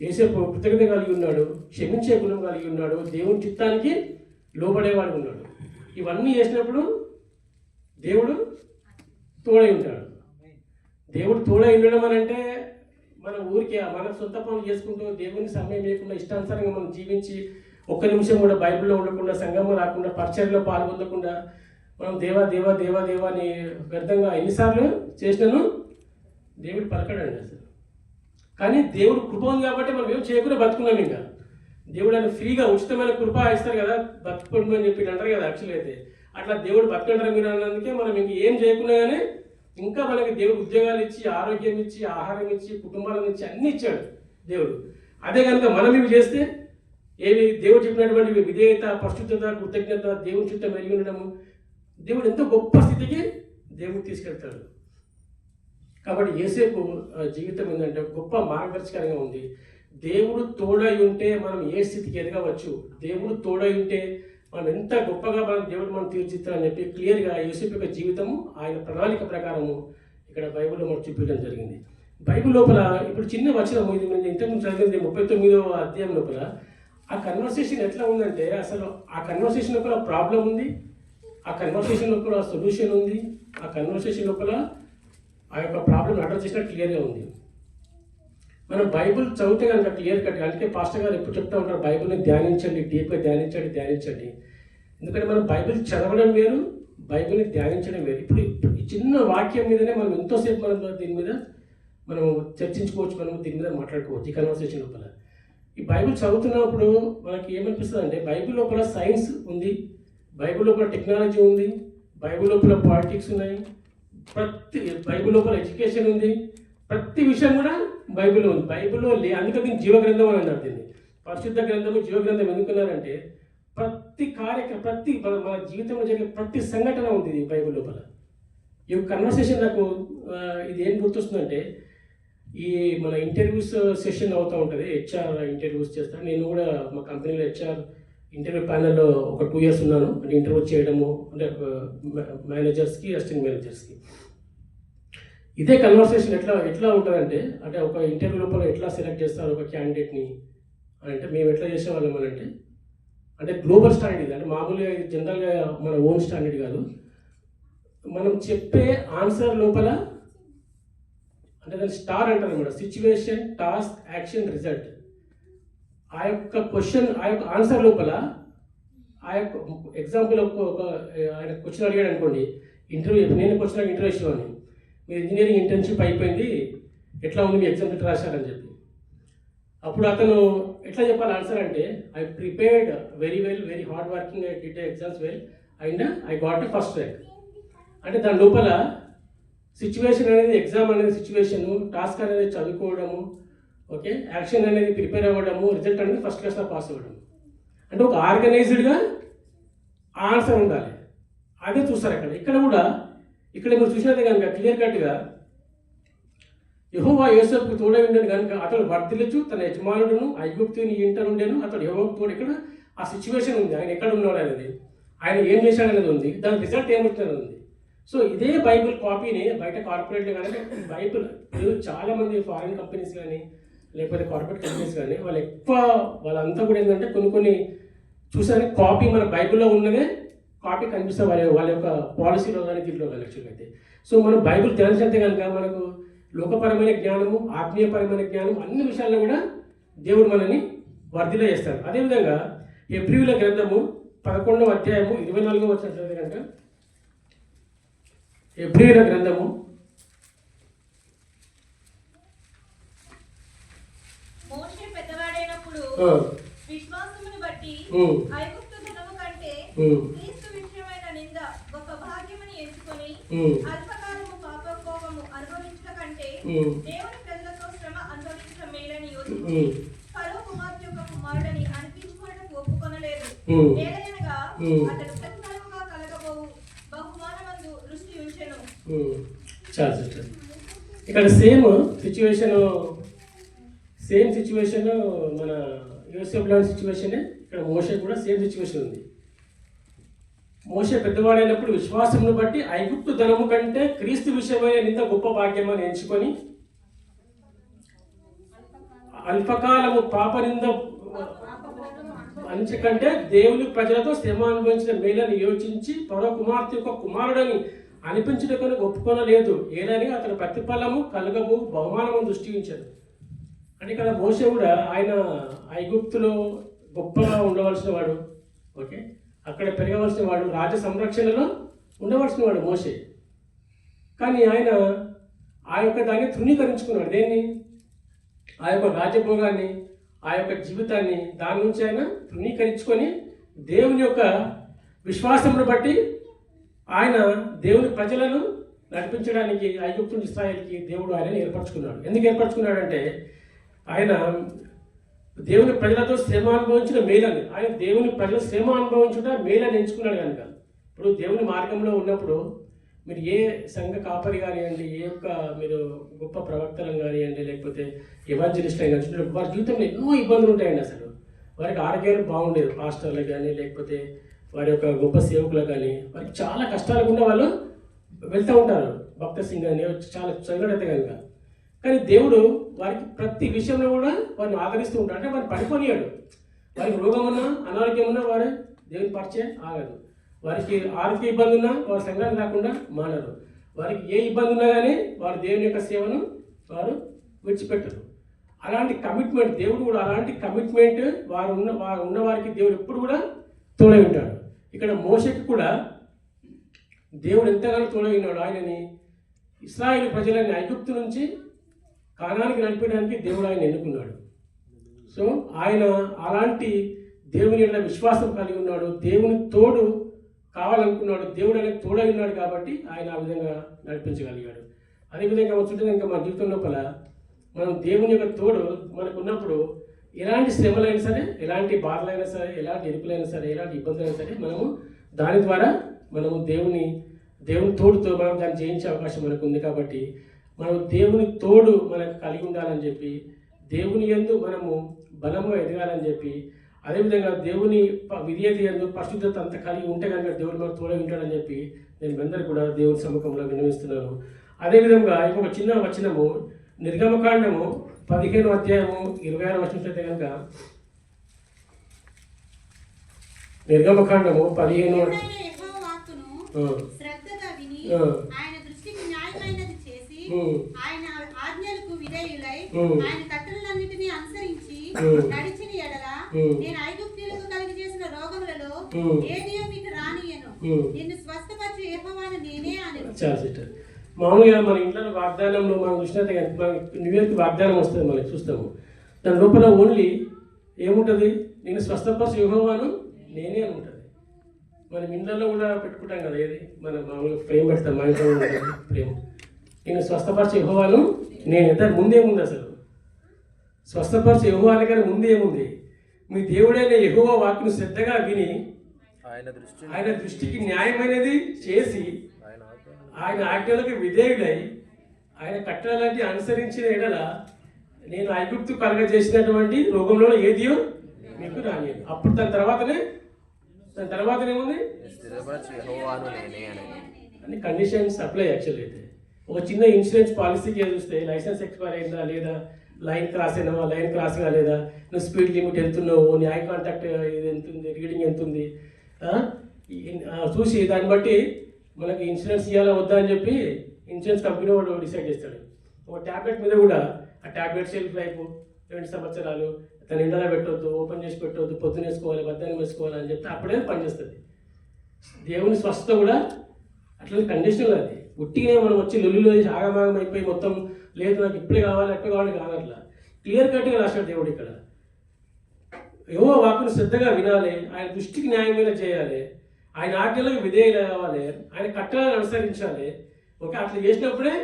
యోసేపు కృతజ్ఞత కలిగి ఉన్నాడు, క్షమించే గుణం కలిగి ఉన్నాడు, దేవుని చిత్తానికి లోబడేవాడు ఉన్నాడు. ఇవన్నీ చేసినప్పుడు దేవుడు తోడై ఉంటాడు. దేవుడు తోడై ఉండడం అని అంటే మన ఊరికి మన సొంత పనులు చేసుకుంటూ దేవుని సమయం లేకుండా ఇష్టానుసారంగా మనం జీవించి ఒక్క నిమిషం కూడా బైబిల్లో ఉండకుండా, సంఘంలో రాకుండా, పరిచర్యలో పాల్గొనకుండా మనం దేవా దేవా దేవా దేవా అని వ్యర్థంగా ఎన్నిసార్లు చేసినాను దేవుడు పలకడండి అసలు. కానీ దేవుడు కృప ఉంది కాబట్టి మనం ఏం చేయకుండా బతుకున్నాం. ఇంకా దేవుడు అని ఫ్రీగా ఉచితమైన కృప ఇస్తారు కదా, బతుకుండు అని చెప్పి అంటారు కదా. యాక్చువల్ అయితే అట్లా దేవుడు బతుకుంటారు మీరు అన్నందుకే మనం ఇంక ఏం చేయకున్నా కానీ ఇంకా మనకి దేవుడు ఉద్యోగాలు ఇచ్చి, ఆరోగ్యం ఇచ్చి, ఆహారం ఇచ్చి, కుటుంబాలను ఇచ్చి అన్నీ ఇచ్చాడు దేవుడు. అదే కనుక మనం ఇవి చేస్తే ఏవి దేవుడు చెప్పినటువంటి విధేయత, పరిశుద్ధత, కృతజ్ఞత, దేవుని చుట్టూ మెలిగి ఉండడము, దేవుడు ఎంతో గొప్ప స్థితికి దేవుడు తీసుకెళ్తాడు. కాబట్టి యోసేపు జీవితం ఏంటంటే గొప్ప మార్గదర్శకంగా ఉంది. దేవుడు తోడై ఉంటే మనం ఏ స్థితికి ఎదగవచ్చు, దేవుడు తోడై ఉంటే మనం ఎంత గొప్పగా దేవుడు మనం తీర్చిస్తారని చెప్పి క్లియర్గా యోసేపు యొక్క జీవితము ఆయన ప్రణాళిక ప్రకారము ఇక్కడ బైబిల్లో మనం చూపించడం జరిగింది. బైబిల్ లోపల ఇప్పుడు చిన్న వచనం ఇది ఇంతకుముందు చదివింది 39వ అధ్యాయం లోపల ఆ కన్వర్సేషన్ ఎట్లా ఉందంటే అసలు ఆ కన్వర్సేషన్ లోపల ప్రాబ్లం ఉంది, ఆ కన్వర్సేషన్ లోపల సొల్యూషన్ ఉంది, ఆ కన్వర్సేషన్ లోపల ఆ యొక్క ప్రాబ్లం అడ్రస్ చేసినట్టు క్లియర్గా ఉంది. మనం బైబిల్ చదివితే కనుక క్లియర్ కట్. అందుకే పాస్టర్ గారు ఎప్పుడు చెప్తూ ఉంటారు బైబిల్ని ధ్యానించండి, డీప్గా ధ్యానించండి. ఎందుకంటే మనం బైబిల్ చదవడం వేరు, బైబిల్ని ధ్యానించడం వేరు. ఇప్పుడు ఈ చిన్న వాక్యం మీదనే మనం ఎంతోసేపు మనం దీని మీద మనం చర్చించుకోవచ్చు, మనం దీని మీద మాట్లాడుకోవచ్చు ఈ కన్వర్సేషన్ లోపల. ఈ బైబిల్ చదువుతున్నప్పుడు మనకి ఏమనిపిస్తుంది అంటే బైబిల్ లోపల సైన్స్ ఉంది, బైబిల్ లోపల టెక్నాలజీ ఉంది, బైబిల్ లోపల పాలిటిక్స్ ఉన్నాయి, బైబిల్ లోపల ఎడ్యుకేషన్ ఉంది, ప్రతి విషయం కూడా బైబిల్లో ఉంది. బైబిల్లో అందుకే దీన్ని జీవగ్రంథం అని అన్నారు. దీన్ని పరిశుద్ధ గ్రంథము, జీవగ్రంథం ఎందుకున్నారంటే ప్రతి మన జీవితంలో జరిగే ప్రతి సంఘటన ఉంది ఈ బైబిల్ లోపల. ఈ కన్వర్సేషన్ నాకు ఇది ఏం గుర్తొస్తుందంటే ఈ మన ఇంటర్వ్యూస్ సెషన్ అవుతూ ఉంటుంది, హెచ్ఆర్ ఇంటర్వ్యూస్ చేస్తాను. నేను కూడా మా కంపెనీలో హెచ్ఆర్ ఇంటర్వ్యూ ప్యానెల్లో ఒక 2 years ఉన్నాను. అంటే ఇంటర్వ్యూ చేయడము అంటే మేనేజర్స్కి, అసిస్టెంట్ మేనేజర్స్కి. ఇదే కన్వర్సేషన్ ఎట్లా ఉంటుందంటే అంటే ఒక ఇంటర్వ్యూ లోపల ఎట్లా సెలెక్ట్ చేస్తారు ఒక క్యాండిడేట్ని అంటే మేము ఎట్లా చేసేవాళ్ళం అని అంటే గ్లోబల్ స్టాండర్డ్ ఇది. అంటే మామూలుగా జనరల్గా మన ఓన్ స్టాండర్డ్ కాదు. మనం చెప్పే ఆన్సర్ లోపల అంటే దాన్ని స్టార్ అంటారు అనమాట. Situation, task, action, result. ఆ యొక్క క్వశ్చన్, ఆ యొక్క ఆన్సర్ లోపల ఆ యొక్క ఎగ్జాంపుల్ ఒక ఆయన క్వశ్చన్ అడిగాడు అనుకోండి ఇంటర్వ్యూ. నేను క్వశ్చన్ ఇంటర్వ్యూ ఇచ్చేవాడిని, మీరు ఇంజనీరింగ్ ఇంటర్న్షిప్ అయిపోయింది, ఎట్లా ఉంది మీ ఎగ్జామ్ ఎట్లా రాశారని చెప్పి. అప్పుడు అతను ఎట్లా చెప్పాలి ఆన్సర్ అంటే I prepared very well, very hard working, I did exams well and I got first rank. అంటే దాని లోపల సిచ్యువేషన్ అనేది ఎగ్జామ్ అనేది సిచ్యువేషను, టాస్క్ అనేది చదువుకోవడము, ఓకే, యాక్షన్ అనేది ప్రిపేర్ అవ్వడము, రిజల్ట్ అనేది ఫస్ట్ క్లాస్లో పాస్ అవ్వడం. అంటే ఒక ఆర్గనైజ్డ్గా ఆన్సర్ ఉండాలి. అదే చూస్తారు ఇక్కడ కూడా. ఇక్కడ మీరు చూసినట్టే కనుక క్లియర్ కట్గా యెహోవా యోసేపుకు తోడై ఉండేది కనుక అతడు వర్ధిల్లచ్చు, తన యజమానుడును ఐగుప్తుని ఇంట ఉండేను, అతడు యెహోవాకు తోడు. ఇక్కడ ఆ సిచ్యువేషన్ ఉంది, ఆయన ఎక్కడ ఉన్నాడు అనేది, ఆయన ఏం చేశాడు అనేది ఉంది, దాని రిజల్ట్ ఏమొచ్చినది ఉంది. సో ఇదే బైబిల్ కాపీని బయట కార్పొరేట్లు కానీ బైబిల్ చాలామంది ఫారిన్ కంపెనీస్ కానీ లేకపోతే కార్పొరేట్ కంపెనీస్ కానీ వాళ్ళంతా కూడా ఏంటంటే కొన్ని చూసానికి కాపీ మన బైబిల్లో ఉన్నదే కాపీ కనిపిస్తే వాళ్ళ యొక్క పాలసీలో కానీ దీంట్లో కానీ యాక్చువల్గా అయితే. సో మనం బైబిల్ తెలిసినంతే కనుక మనకు లోకపరమైన జ్ఞానము, ఆత్మీయపరమైన జ్ఞానం అన్ని విషయాల్లో కూడా దేవుడు మనని వర్ధిల్ల చేస్తాడు. అదేవిధంగా హెబ్రీయుల గ్రంథము 11వ అధ్యాయము 24వ వచనం చదివితే కనుక, హెబ్రీయుల గ్రంథము మోషే పెద్దవాడైనప్పుడు విశ్వాసమును బట్టి ఐగుప్తు ధనము కంటే క్రీస్తు విషయమైన నింద గొప్ప భాగ్యమని ఎంచుకొని అల్పకాలము పాపకోపము అనుభవించట కంటే దేవుని ప్రజలతో శ్రమ అనుభవించడం మేలని యోచించి ఫరో కుమార్తె యొక్క కుమారుడని అనిపించుకోవడానికి ఒప్పుకొనలేదు. ఏలయనగా అతడు ప్రతిఫలముగా కలగబోవు బహుమానమందు దృష్టి ఉంచెను. చాలా సిస్టర్, ఇక్కడ సేమ్ సిచ్యువేషన్ మన యోసేపు లాంటి సిచ్యువేషనే ఇక్కడ మోషే కూడా సేమ్ సిచ్యువేషన్ ఉంది. మోషే పెద్దవాడైనప్పుడు విశ్వాసమును బట్టి ఐగుప్తు ధనము కంటే క్రీస్తు విషయమైన నింద గొప్ప భాగ్యమని ఎంచుకొని అల్పకాలము పాప నింద అంచకంటే దేవుని ప్రజలతో శ్రమ అనుభవించిన మేలని యోచించి పరో కుమార్తె యొక్క కుమారుడని అనిపించుటకొని ఒప్పుకొనలేదు. ఏలని అతని ప్రతిఫలము కలగబో బహుమానము దృష్టి ఉంచాడు. అంటే ఇక్కడ మోషే కూడా ఆయన ఐగుప్తులో గొప్పగా ఉండవలసిన వాడు, ఓకే, అక్కడ పెరగవలసిన వాడు, రాజ సంరక్షణలో ఉండవలసిన వాడు మోషే. కానీ ఆయన ఆ యొక్క దాన్ని తృణీకరించుకున్నాడు. దేన్ని? ఆ యొక్క రాజభోగాన్ని, ఆ యొక్క జీవితాన్ని, దాని నుంచి ఆయన తృణీకరించుకొని దేవుని యొక్క విశ్వాసమును బట్టి ఆయన దేవుని ప్రజలను నడిపించడానికి ఐగుప్తు ఇశ్రాయేలుకి దేవుడు ఆయనను ఏర్పరచుకున్నాడు. ఎందుకు ఏర్పరచుకున్నాడంటే ఆయన దేవుని ప్రజలతో శ్రమ అనుభవించిన మేలని, ఆయన దేవుని ప్రజల శ్రమ అనుభవించుట మేలని ఎంచుకున్నాడు కనుక. ఇప్పుడు దేవుని మార్గంలో ఉన్నప్పుడు మీరు ఏ సంఘ కాపరి కానివ్వండి, ఏ యొక్క మీరు గొప్ప ప్రవక్తలను కానివ్వండి, లేకపోతే ఎవాంజలిస్ట్ అయినా వారి జీవితంలో ఎన్నో ఇబ్బందులు ఉంటాయండి. అసలు వారికి ఆరోగ్యాలు బాగుండేది, పాస్టర్లకు కానీ లేకపోతే వారి యొక్క గొప్ప సేవకులకు కానీ వారికి చాలా కష్టాలు గుండా వాళ్ళు వెళ్తూ ఉంటారు. భక్త సింగ్ అని చాలా సంఘటన కనుక. కానీ దేవుడు వారికి ప్రతి విషయంలో కూడా వారిని ఆదరిస్తూ ఉంటాడు. అంటే వారిని పడిపోనియాడు. వారికి రోగం ఉన్నా అనారోగ్యం ఉన్నా వారు దేవుని పరిచయం ఆగదు. వారికి ఆర్థిక ఇబ్బంది ఉన్నా వారి సంఘాన్ని రాకుండా మానరు. వారికి ఏ ఇబ్బంది ఉన్నా కానీ వారు దేవుని యొక్క సేవను వారు విడిచిపెట్టరు. అలాంటి కమిట్మెంట్ దేవుడు కూడా, అలాంటి కమిట్మెంట్ వారు ఉన్న వారికి దేవుడు ఎప్పుడు కూడా తోడై ఉంటాడు. ఇక్కడ మోషేకి కూడా దేవుడు ఎంతగానో తోడై ఉన్నాడు. ఆయనని ఇశ్రాయేలు ప్రజలని ఐగుప్తు నుంచి కానానికి నడిపేయడానికి దేవుడు ఆయన ఎన్నుకున్నాడు. సో ఆయన అలాంటి దేవుని యొక్క విశ్వాసం కలిగి ఉన్నాడు, దేవుని తోడు కావాలనుకున్నాడు, దేవుడు అనేది తోడై ఉన్నాడు కాబట్టి ఆయన ఆ విధంగా నడిపించగలిగాడు. అదేవిధంగా చూస్తే ఇంకా మన జీవితం లోపల మనం దేవుని యొక్క తోడు మనకు ఉన్నప్పుడు ఎలాంటి శ్రమలైనా సరే, ఎలాంటి బాధలైనా సరే, ఎలాంటి ఎరుపులైనా సరే, ఎలాంటి ఇబ్బందులైనా సరే మనము దాని ద్వారా మనము దేవుని తోడుతో మనం దాన్ని జయించే అవకాశం మనకు ఉంది. కాబట్టి మనం దేవుని తోడు మనకు కలిగి ఉండాలని చెప్పి, దేవుని యందు మనము బలము ఎదగాలని చెప్పి, అదేవిధంగా దేవుని విధేయత యందు పరిశుద్ధత అంతా కలిగి ఉంటే కనుక దేవుడు మనకు తోడై ఉంటాడని చెప్పి నేను అందరూ కూడా దేవుని సముఖంలో విన్నవిస్తున్నాను. అదేవిధంగా ఇంకొక చిన్న వచనము నిర్గమకాండము 15వ అధ్యాయము 26వ వచనం అయితే కనుక, నిర్గమకాండము 15వ ఆయన దృష్టికి న్యాయమైనది చేసి ఆయన ఆజ్ఞలకు విధేయులై ఆయన కట్టడలన్నిటినీ అనుసరించి నడిచిన ఎడల నేను ఐగుప్తీయులకు కలిగి చేసిన రోగములలో ఏదియో మీకు రానియను, నిన్ను స్వస్థపరచు యెహోవాను నేనే అని. మామూలుగా మన ఇంట్లో వాగ్దానంలో మనం చూసినట్టే కానీ మనకి న్యూ ఇయర్కి వాగ్దానం వస్తుంది, మనకి చూస్తాము. దాని లోపల ఓన్లీ ఏముంటుంది? నేను స్వస్థపరచు యెహోవాను నేనే అని ఉంటుంది. మనం ఇండ్లలో కూడా పెట్టుకుంటాం కదా, ఏది మనం మామూలుగా ఫ్రేమ్ పెడతాం, మా ఇంట్లో ఫ్రేమ్. నేను స్వస్థపరచు యెహోవాను నేను. దాని ముందేముంది? అసలు స్వస్థపరచు యెహోవాని కానీ ముందేముంది? మీ దేవుడైన యెహోవా వాక్యను శ్రద్ధగా విని ఆయన దృష్టికి న్యాయమైనది చేసి ఆయన ఆజ్ఞలకు విధేయుడై ఆయన కట్టడలాంటి అనుసరించిన ఎడల నేను ఐగుప్తు కలగజేసినటువంటి రోగంలో ఏదియో మీకు రానియను. అప్పుడు దాని తర్వాతనేముంది? అన్ని కండిషన్స్ అప్లై. యాక్చువల్ అయితే ఒక చిన్న ఇన్సూరెన్స్ పాలసీకి చూస్తే లైసెన్స్ ఎక్స్పైర్ అయిందా లేదా, లైన్ క్రాస్ అయినావా, లైన్ క్రాస్ కాలేదా, నువ్వు స్పీడ్ లిమిట్ ఎంతున్నావు, నీ ఐ కాంటాక్ట్ ఇది ఎంతుంది, రీడింగ్ ఎంతుంది చూసి దాన్ని బట్టి మనకి ఇన్సూరెన్స్ ఇవ్వాలా వద్దా అని చెప్పి ఇన్సూరెన్స్ కంపెనీ వాడు డిసైడ్ చేస్తాడు. ఒక ట్యాబ్లెట్ మీద కూడా ఆ ట్యాబ్లెట్ షెల్ఫ్ లైఫ్, 2 సంవత్సరాలు తను ఎండలో పెట్టవద్దు, ఓపెన్ చేసి పెట్టవద్దు, పొద్దున వేసుకోవాలి, మధ్యాహ్నం వేసుకోవాలి అని చెప్తే అప్పుడే పనిచేస్తుంది. దేవుని స్వస్థత కూడా అట్లా కండిషనల్. అది ఉట్టిగా మనం వచ్చి లొల్లిలో ఆగమాగం అయిపోయి మొత్తం లేదు నాకు ఇప్పుడే కావాలి అట్లా కావాలి కాదు. అట్లా క్లియర్ కట్గా రాశాడు దేవుడు ఇక్కడ. యెహోవా వాక్కును శ్రద్ధగా వినాలి, ఆయన దృష్టికి న్యాయమైన చేయాలి, ఆయన ఆజ్ఞలకు విధేయులు కావాలి, ఆయన కట్టలను అనుసరించాలి. ఓకే, అట్లా చేసినప్పుడే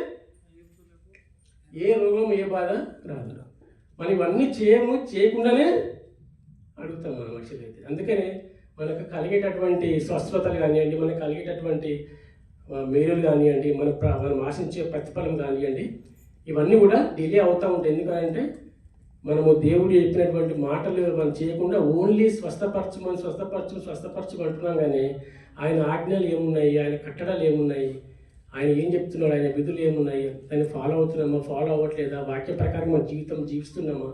ఏ రోగం ఏ బాధ రాదు. మనం ఇవన్నీ చేయకుండానే అడుగుతాం మనం మనుషులు అయితే. అందుకనే మనకు కలిగేటటువంటి స్వస్థతలు కానివ్వండి, మనకు కలిగేటటువంటి మేలులు కానివ్వండి, మనం ఆశించే ప్రతిఫలం కానివ్వండి, ఇవన్నీ కూడా డిలే అవుతూ ఉంటాయి. ఎందుకంటే మనము దేవుడు చెప్పినటువంటి మాటలు మనం చేయకుండా ఓన్లీ స్వస్థపరచు అంటున్నాం. కానీ ఆయన ఆజ్ఞలు ఏమున్నాయి, ఆయన కట్టడాలు ఏమున్నాయి, ఆయన ఏం చెప్తున్నాడు, ఆయన విధులు ఏమున్నాయి, దాన్ని ఫాలో అవుతున్నామా, ఫాలో అవ్వట్లేదా, వాక్య ప్రకారం మన జీవితం జీవిస్తున్నామా,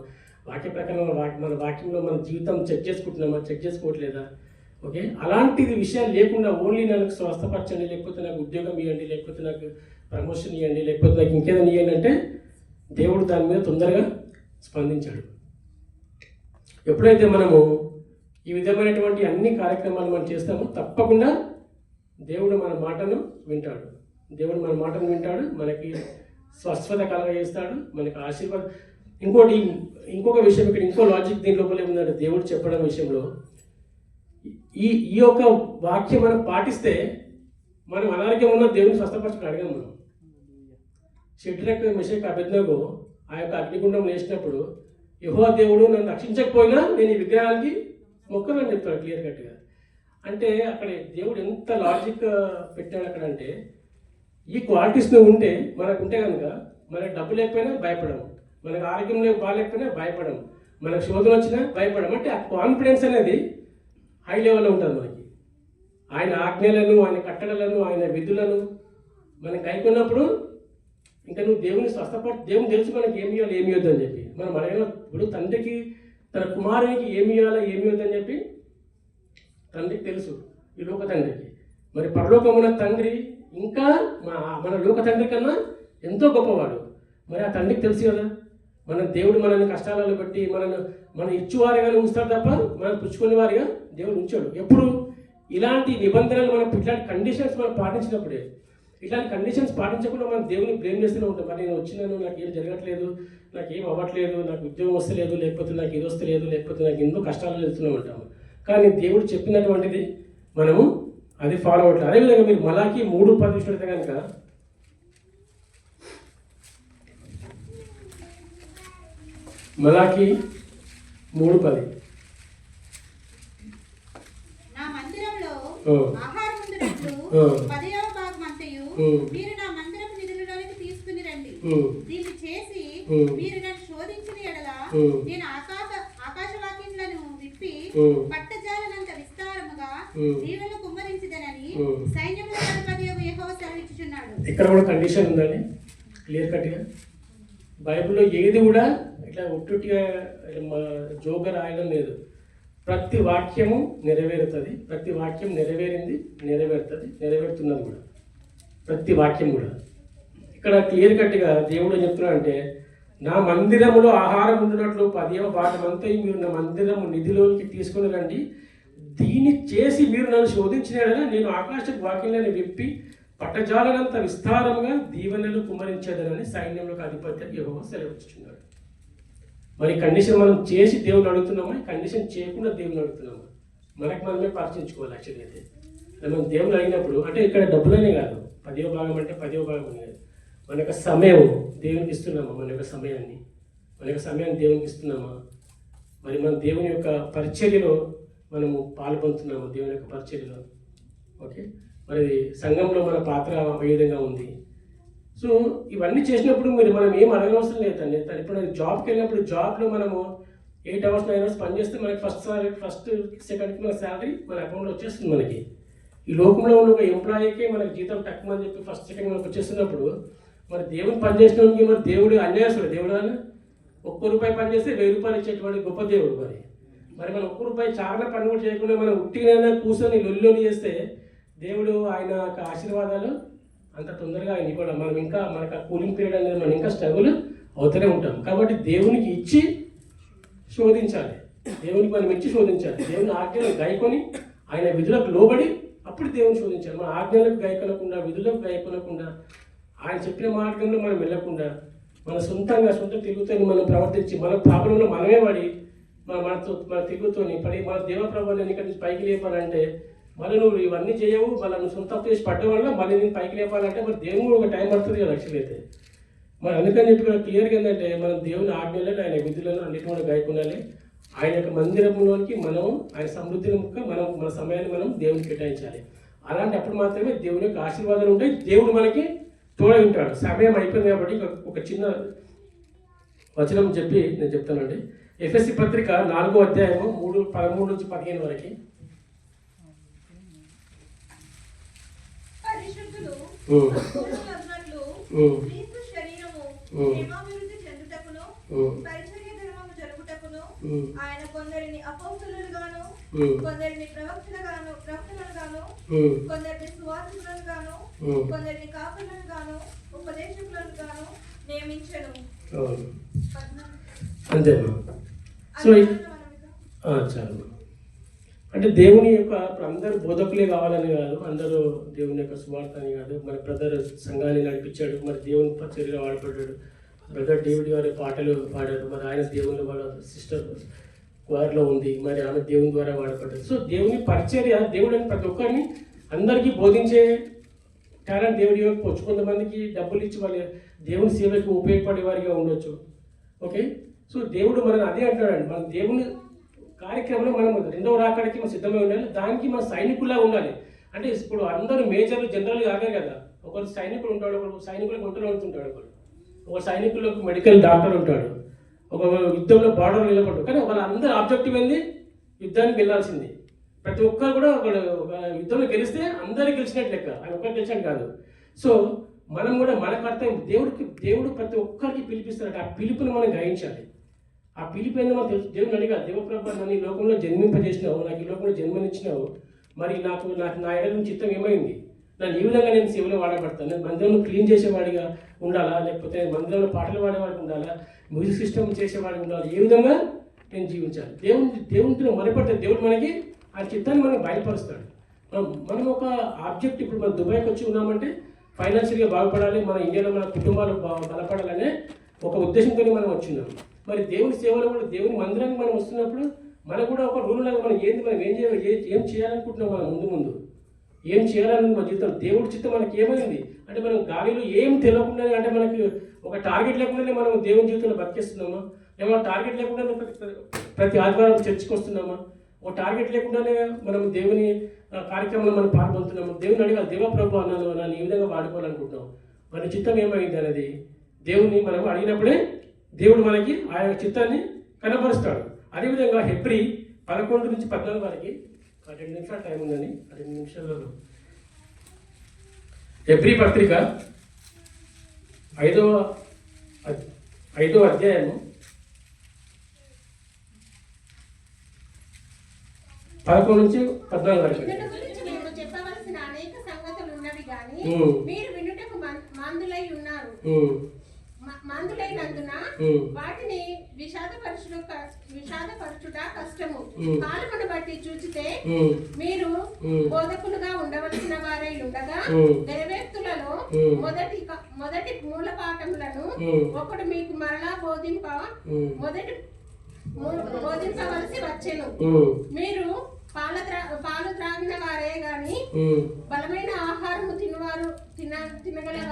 వాక్య ప్రకారం మన వాక్యంలో మన జీవితం చెక్ చేసుకుంటున్నామా, చెక్ చేసుకోవట్లేదా. ఓకే, అలాంటిది విషయాలు లేకుండా ఓన్లీ నాకు స్వస్థపరచండి, లేకపోతే నాకు ఉద్యోగం ఇవ్వండి, లేకపోతే నాకు ప్రమోషన్ ఇవ్వండి, లేకపోతే నాకు ఇంకేదైనా ఇవ్వండి అంటే దేవుడు దాని మీద తొందరగా స్పందించాడు. ఎప్పుడైతే మనము ఈ విధమైనటువంటి అన్ని కార్యక్రమాలు మనం చేస్తామో తప్పకుండా దేవుడు మన మాటను వింటాడు. దేవుడు మన మాటను వింటాడు, మనకి స్వస్థత కలగజేస్తాడు, మనకి ఆశీర్వాదం. ఇంకొక విషయం ఇక్కడ, ఇంకో లాజిక్ దీని లోపల ఏముందంటే దేవుడు చెప్పడం విషయంలో ఈ యొక్క వాక్యం మనం పాటిస్తే మనం అనారోగ్యం ఉన్న దేవుని స్వస్థపరచడం అడిగాం. మనం షడ్రక్ మెషక్ అబేద్నెగో ఆ యొక్క అగ్నిగుండం వేసినప్పుడు యెహోవా దేవుడు నన్ను రక్షించకపోయినా నేను ఈ విగ్రహానికి మొక్కనని చెప్తాడు క్లియర్ కట్గా. అంటే అక్కడ దేవుడు ఎంత లాజిక్ పెట్టాడు అక్కడ అంటే, ఈ క్వాలిటీస్ ఉంటే మనకుంటే కనుక మనకు డబ్బు లేకపోయినా భయపడము, మనకు ఆరోగ్యం బాగాలేకపోయినా భయపడము, మనకు శోధన వచ్చినా భయపడము. అంటే ఆ కాన్ఫిడెన్స్ అనేది హై లెవెల్లో ఉంటుంది మనకి. ఆయన ఆజ్ఞలను, ఆయన కట్టడలను, ఆయన విధులను మనం కైకొన్నప్పుడు ఇంకా నువ్వు దేవుని దేవుని తెలుసు మనకి ఏమి ఇవ్వాలి ఏమి ఇవ్వద్దు అని చెప్పి. మనం అడిగినప్పుడు తండ్రికి తన కుమారునికి ఏమి ఇవ్వాలా ఏమి ఇవ్వద్దు అని చెప్పి తండ్రికి తెలుసు, ఈ లోక తండ్రికి. మరి పరలోకమున్న తండ్రి ఇంకా మన లోక తండ్రి కన్నా ఎంతో గొప్పవాడు. మరి ఆ తండ్రికి తెలుసు కదా, దేవుడు మనల్ని కష్టాలలో పెట్టి మన ఇచ్చువారిగా ఉంచుతాడు తప్ప మనం పుచ్చుకునే వారిగా దేవుడు ఉంచాడు. ఎప్పుడు ఇలాంటి నిబంధనలు ఇట్లాంటి కండిషన్స్ మనం పాటించినప్పుడే. ఇట్లాంటి కండిషన్స్ పాటించకుండా మనం దేవుని బ్లేమ్ చేస్తూనే ఉంటాం. మరి నేను వచ్చినాను, నాకు ఏం జరగట్లేదు, నాకు ఏం అవ్వట్లేదు, నాకు ఉద్యోగం వస్తలేదు, లేకపోతే నాకు ఇది వస్తలేదు, లేకపోతే నాకు ఎన్నో కష్టాలు వెళ్తూనే ఉంటాము. కానీ దేవుడు చెప్పినటువంటిది మనము అది ఫాలో అవ్వట్లేదు. అదేవిధంగా మీరు మలాకి 3:10 చూసినట్లయితే కనుక, మలాకి 3:10 నా మందిరంలో ఆహారం ఉండినట్లు 10వ భాగం అంతయు మీరు నా మందిరపు నిధులలోనికి తీసుకుని రండి. దీన్ని చేసి మీరు నన్ను శోధించిన ఎడల నేను ఆకాశ వాక్యములను విప్పి పట్టజాలనంత విస్తారముగా దీవెనలు కుమ్మరించదనని సైన్యముల అధిపతియగు యెహోవా సెలవిచ్చుచున్నాడు. ఇక్కడ కూడా కండిషన్ ఉందండి క్లియర్ కట్గా. బైబిల్లో ఏది కూడా ఇట్లా ఒట్టుగా జోగా రాయడం లేదు. ప్రతి వాక్యము నెరవేరుతుంది, ప్రతి వాక్యం నెరవేరింది, నెరవేరుతున్నది కూడా ప్రతి వాక్యం కూడా. ఇక్కడ క్లియర్ కట్గా దేవుడు చెప్తున్నాడు అంటే, నా మందిరములో ఆహారం ఉండినట్లు 10వ భాగం అంతా మీరు నా మందిరము నిధిలోనికి తీసుకుని రండి. దీన్ని చేసి మీరు నన్ను శోధించిన నేను ఆకాశ వాక్యాలను విప్పి పట్టజాలనంత విస్తారంగా దీవెనలు కుమ్మరించేదనని సైన్యంలోకి అధిపతి యెహోవా సెలవిచ్చుచున్నాడు. మరి కండిషన్ మనం చేసి దేవుని అడుగుతున్నామా, కండిషన్ చేయకుండా దేవుని అడుగుతున్నామా? మనకు మనమే పరిచయించుకోవాలి. యాక్చువల్లీ అయితే మనం దేవుని అడిగినప్పుడు అంటే ఇక్కడ డబ్బులనే కాదు, 10వ భాగం అంటే 10వ భాగం అనేది మన యొక్క సమయం దేవునికి ఇస్తున్నామా, మన యొక్క సమయాన్ని దేవునికి ఇస్తున్నామా, మరి మన దేవుని యొక్క పరిచర్యలో మనము పాల్పొందుతున్నామా, దేవుని యొక్క పరిచర్యలో. ఓకే, మరి సంఘంలో మన పాత్ర ఏ విధంగా ఉంది. సో ఇవన్నీ చేసినప్పుడు మనం ఏం అడగనవసరం లేదండి. ఇప్పుడు జాబ్కి వెళ్ళినప్పుడు జాబ్లో మనము 8 hours 9 hours పని చేస్తే మనకి ఫస్ట్ సెకండ్కి మన శాలరీ మన అకౌంట్లో వచ్చేస్తుంది. మనకి ఈ లోకంలో ఉన్న ఒక ఎంప్లాయీకి మనకి జీతం తక్కువ అని చెప్పి ఫస్ట్ సెకండ్ మనకు వచ్చేస్తున్నప్పుడు, మరి దేవుని పని చేసినోడికి మరి దేవుడు అన్యాయస్తుడు. దేవుడు అని ₹1 పని చేస్తే ₹1000 ఇచ్చేటువంటి గొప్ప దేవుడు. మరి మనం ₹1 చాలా పని కూడా చేయకుండా మనం ఉట్టినైనా కూర్చొని లొల్లి చేస్తే దేవుడు ఆయన యొక్క ఆశీర్వాదాలు అంత తొందరగా ఆయన ఇవ్వడం. మనకు ఆ కూలింగ్ పీరియడ్ అనేది మనం ఇంకా స్ట్రగుల్ అవుతూనే ఉంటాం. కాబట్టి దేవునికి ఇచ్చి శోధించాలి, దేవునికి మనం మెచ్చి శోధించాలి, దేవుని ఆజ్ఞలను గాయకొని ఆయన విధులకు లోబడి అప్పుడు దేవుని శోధించాలి. మన ఆజ్ఞలకు గాయకొనకుండా, విధులకు గాయకొనకుండా, ఆయన చెప్పిన మార్గంలో మనం వెళ్ళకుండా, మన సొంత తిరుగుతో మనం ప్రవర్తించి మన ప్రాబ్లంలో మనమే పడి మన తిరుగుతోని పడి మన దేవప్రభుని ఇక్కడి నుంచి పైకి లేపాలంటే మళ్ళీ నువ్వు ఇవన్నీ చేయవు, మళ్ళీ నువ్వు సొంత చేసి పడ్డం వల్ల మళ్ళీ నేను పైకి లేపాలంటే మరి దేవుడు ఒక టైం పడుతుంది కదా యాక్చువల్ అయితే. మరి అందుకని చెప్పి ఇక్కడ క్లియర్గా ఏంటంటే మనం దేవుని ఆజ్ఞలను ఆయన విధులను అన్నిటి కూడా గాయకునాలి. ఆయన యొక్క మందిరంలోనికి మనం ఆయన సమృద్ధిని మన సమయాన్ని మనం దేవునికి కేటాయించాలి. అలాంటి అప్పుడు మాత్రమే దేవుని యొక్క ఆశీర్వాదాలు ఉంటాయి, దేవుడు మనకి తోడై ఉంటాడు. సమయం అయిపోయింది కాబట్టి ఒక చిన్న వచనం చెప్పి నేను చెప్తానండి. ఎఫెసీ పత్రిక 4వ అధ్యాయము 13 నుంచి 15 వరకు. పరిశుద్ధులు అన్నట్లు క్రీస్తు శరీరము క్షేమాభివృద్ధి చెందుటకును పరిచర్య ధర్మము జరుగుటకును ఆయన కొందరిని అపోస్తలులుగాను, కొందరిని ప్రవక్తలుగాను, కొందరిని సువార్తికులుగాను, కొందరిని కాపులుగాను, ఉపదేశకులుగాను నియమించెను. అంతేనా? సో చాలు. అంటే దేవుని యొక్క అందరూ బోధకులే కావాలని కాదు, అందరూ దేవుని యొక్క సువార్త అని కాదు. మన బ్రదర్ సంఘాన్ని నడిపించాడు, మరి దేవుని పరిచర్యలో వాడపడ్డాడు. బ్రదర్ డేవిడ్ గారి పాటలు పాడారు, మరి ఆయన దేవుని వాళ్ళ సిస్టర్ వారిలో ఉంది, మరి ఆమె దేవుని ద్వారా వాడపడ్డాడు. సో దేవుని పరిచర్య, దేవుడు అని ప్రతి ఒక్కరిని అందరికీ బోధించే టాలెంట్ దేవుడి ఇవ్వకపోవచ్చు. కొంతమందికి డబ్బులు ఇచ్చి వాళ్ళ దేవుని సేవకు ఉపయోగపడే వారిగా ఉండొచ్చు. ఓకే, సో దేవుడు మనల్ని అదే అంటాడండి, మన దేవుని కార్యక్రమంలో మనం రెండవ రాకడికి మనం సిద్ధమై ఉండాలి. దానికి మన సైనికుల్లా ఉండాలి. అంటే ఇప్పుడు అందరూ మేజర్లు జనరల్ కాదు కదా, ఒకరు సైనికుడు ఉంటాడు, ఒకరు సైనికులకు ఒంటరి ఉంటుంటాడు, ఒక సైనికులకు మెడికల్ డాక్టర్ ఉంటాడు, ఒక యుద్ధంలో బార్డర్ నిలబడ్డాడు. కానీ వాళ్ళందరూ ఆబ్జెక్టివ్ ఏంది? యుద్ధానికి వెళ్ళాల్సింది. ప్రతి ఒక్కరు కూడా ఒక యుద్ధంలో గెలిస్తే అందరూ గెలిచినట్టు లెక్క, ఆయన ఒక్కరు గెలిచినట్టు కాదు. సో మనం కూడా మన కర్తవ్యం, దేవుడు ప్రతి ఒక్కరికి పిలిపిస్తాడు. ఆ పిలుపుని మనం గ్రహించాలి. ఆ పిలుపు ఏందో మనం తెలుసు. దేవుని అడిగా, దేవప్రభు నన్ను ఈ లోకంలో జన్మింపజేసినావు, నాకు ఈ లోకంలో జన్మనిచ్చినావు, మరి నాకు నా ఎడల చిత్తం ఏమైంది? నన్ను ఈ విధంగా నేను సేవలో వాడబడతాను. నేను మందిరంలో క్లీన్ చేసేవాడిగా ఉండాలా, లేకపోతే మందిరంలో పాటలు పాడేవాడికి ఉండాలా, మ్యూజిక్ సిస్టమ్ చేసేవాడికి ఉండాలి, ఏ విధంగా నేను జీవించాలి? దేవునితో మొదలుపెడితే దేవుడు మనకి ఆ చిత్తాన్ని మనకు బయలుపరుస్తాడు. మనం ఒక ఆబ్జెక్ట్, ఇప్పుడు మనం దుబాయ్కి వచ్చి ఉన్నామంటే ఫైనాన్షియల్గా బాగుపడాలి, మన ఇండియాలో మన కుటుంబాలు బలపడాలనే ఒక ఉద్దేశంతో మనం వచ్చిన్నాం. మరి దేవుని సేవలో కూడా దేవుని మందిరానికి మనం వస్తున్నప్పుడు మనకు కూడా ఒక రూల్ లాగా మనం ఏం చేయాలనుకుంటున్నాం, మనం ముందు ఏం చేయాలని మన జీవితం, దేవుడి చిత్తం మనకి ఏమైంది అంటే మనం గాలిలో ఏం తెలియకుండా, అంటే మనకి ఒక టార్గెట్ లేకుండానే మనం దేవుని జీవితంలో బతికేస్తున్నామా, ఏమో టార్గెట్ లేకుండానే ప్రతి ఆదివారం చర్చకు వస్తున్నామా, ఒక టార్గెట్ లేకుండానే మనం దేవుని కార్యక్రమంలో మనం పాల్గొంటున్నాము. దేవుని అడిగాలి, దేవప్రభు అన్నాను నన్ను ఈ విధంగా వాడుకోవాలనుకుంటున్నాం, మన చిత్తం ఏమైంది అనేది దేవుని మనం అడిగినప్పుడే దేవుడు మనకి ఆ యొక్క చిత్తాన్ని కనపరుస్తాడు. అదేవిధంగా హెబ్రీ 11 నుంచి 14 వరకు 2 నిమిషాలు టైం ఉందని 2 నిమిషాల్లో హెబ్రీ పత్రిక 5వ అధ్యాయము 11 నుంచి 14 వరకు. ఇందుల గురించి మేము చెప్పవలసిన అనేక సంగతులు ఉన్నవి గాని మీరు వినుటకు మందులైనందున వాటిని విషాదపరచుట కష్టము. కాలమును బట్టి చూచితే మీరు బోధకులుగా ఉండవలసిన వారై ఉండగా దైవేక్తులలో మొదటి మూల పాఠములను ఒకడు మీకు మరలా బోధించవలసి వచ్చెను. మీరు పాలు త్రాగిన వారే గాని బలమైన ఆహారము తినగలరు.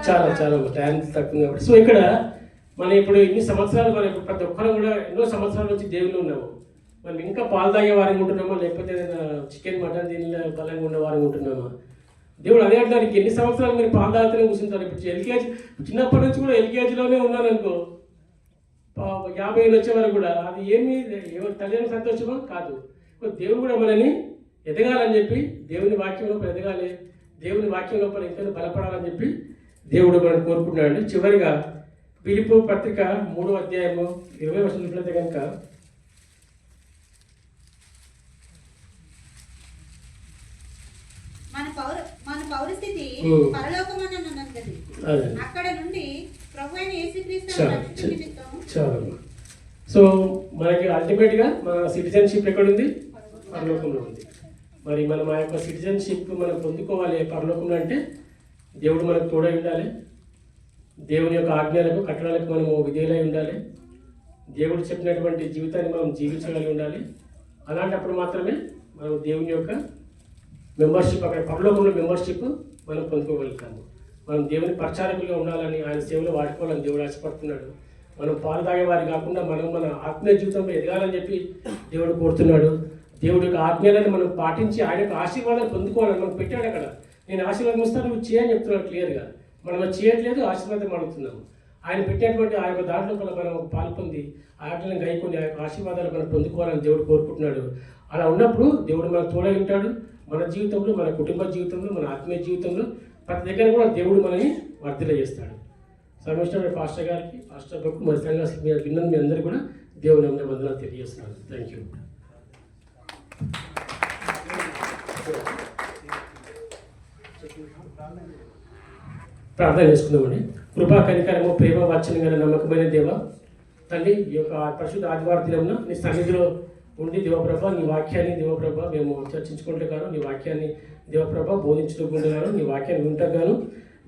చాలా టైం తక్కువ కాబట్టి. సో ఇక్కడ మనం ఇప్పుడు ఇన్ని సంవత్సరాలు, మనం ఇప్పుడు ప్రతి ఒక్కరు కూడా ఎన్నో సంవత్సరాల నుంచి దేవుళ్ళు ఉన్నాము. మనం ఇంకా పాలు తాగే వారికి ఉంటున్నామా, లేకపోతే చికెన్ మటన్ దీనిలో బలంగా ఉన్న వారికి ఉంటున్నామా? దేవుడు అదే అంటారు, ఎన్ని సంవత్సరాలు మీరు పాలు తాగుతూనే కూర్చుంటారు. ఇప్పుడు ఎల్కేజీ చిన్నప్పటి నుంచి కూడా ఎల్కేజీలోనే ఉన్నాను అనుకో, 50 ఏళ్ళు వచ్చే వరకు కూడా అది ఏమి తల్లిదండ్రుల సంతోషమా కాదు. దేవుడు కూడా మనని ఎదగాలని చెప్పి, దేవుని వాక్యం లోపల ఎదగాలి, దేవుని వాక్యం లోపల ఇంకా బలపడాలని చెప్పి దేవుడు మనం కోరుకుంటున్నాడు. చివరిగా ఫిలిప్పీ పత్రిక 3వ అధ్యాయము 20వ వచనం చూసినట్లయితే కనుక, మన పౌరస్థితి పరలోకమన్నది, అక్కడ నుండి ప్రభువైన యేసుక్రీస్తు సో మనకి అల్టిమేట్గా మన సిటిజన్షిప్ ఎక్కడుంది? పరలోకంలో ఉంది. మరి మనం ఆ యొక్క సిటిజన్షిప్ మనం పొందుకోవాలి పరలోకంలో అంటే దేవుడు మనకు తోడై ఉండాలి, దేవుని యొక్క ఆజ్ఞలకు కట్టడాలకు మనము విధేయులై ఉండాలి, దేవుడు చెప్పినటువంటి జీవితాన్ని మనం జీవించగలిగి ఉండాలి. అలాంటప్పుడు మాత్రమే మనం దేవుని యొక్క మెంబర్షిప్, అక్కడ పరలోకంలో మెంబర్షిప్ మనం పొందుకోగలుగుతాము. మనం దేవుని పరిచారకులుగా ఉండాలని, ఆయన సేవలో వాడుకోవాలని దేవుడు ఆశపడుతున్నాడు. మనం పాలు తాగేవారి కాకుండా మనం మన ఆత్మీయ జీవితంలో ఎదగాలని చెప్పి దేవుడు కోరుతున్నాడు. దేవుడి యొక్క ఆజ్ఞలను మనం పాటించి ఆయన యొక్క ఆశీర్వాదాలు పొందుకోవాలని మనం పెట్టాడు. అక్కడ నేను ఆశీర్వాదం ఇస్తాను, నువ్వు చేయని చెప్తున్నాడు క్లియర్గా. మనం అది చేయట్లేదు, ఆశీర్వాదం అడుగుతున్నాము. ఆయన పెట్టినటువంటి ఆ యొక్క దాంట్లో మనం పాలు పొంది ఆ ఆజ్ఞలను గైకొని ఆ యొక్క ఆశీర్వాదాలు మనం పొందుకోవాలని దేవుడు కోరుకుంటున్నాడు. అలా ఉన్నప్పుడు దేవుడు మనకు తోడై ఉంటాడు. మన జీవితంలో, మన కుటుంబ జీవితంలో, మన ఆత్మీయ జీవితంలో ప్రతి దగ్గర కూడా దేవుడు మనని వర్ధిల్ల చేస్తాడు. సర్వేశ్వరుడు పాస్టర్ గారికి, పాస్టర్ గారికి మరి సంఘ విన్నది మీ అందరూ కూడా దేవుని నామమున వందనాలు తెలియజేస్తున్నాను. Thank you. ప్రార్థన చేసుకుందామండి. కృపా కనికరము ప్రేమ వాత్సల్యం గల నమ్మకమైన దేవ తండ్రి, ఈ యొక్క పరిశుద్ధ ఆదివారం దినంలో నీ సన్నిధిలో ఉండి దేవప్రభ నీ వాక్యాన్ని దేవప్రభ మేము చర్చించుకుంటే గాను, నీ వాక్యాన్ని దేవప్రభ బోధించుకుంటూ గాను, నీ వాక్యాన్ని వింటూ గాను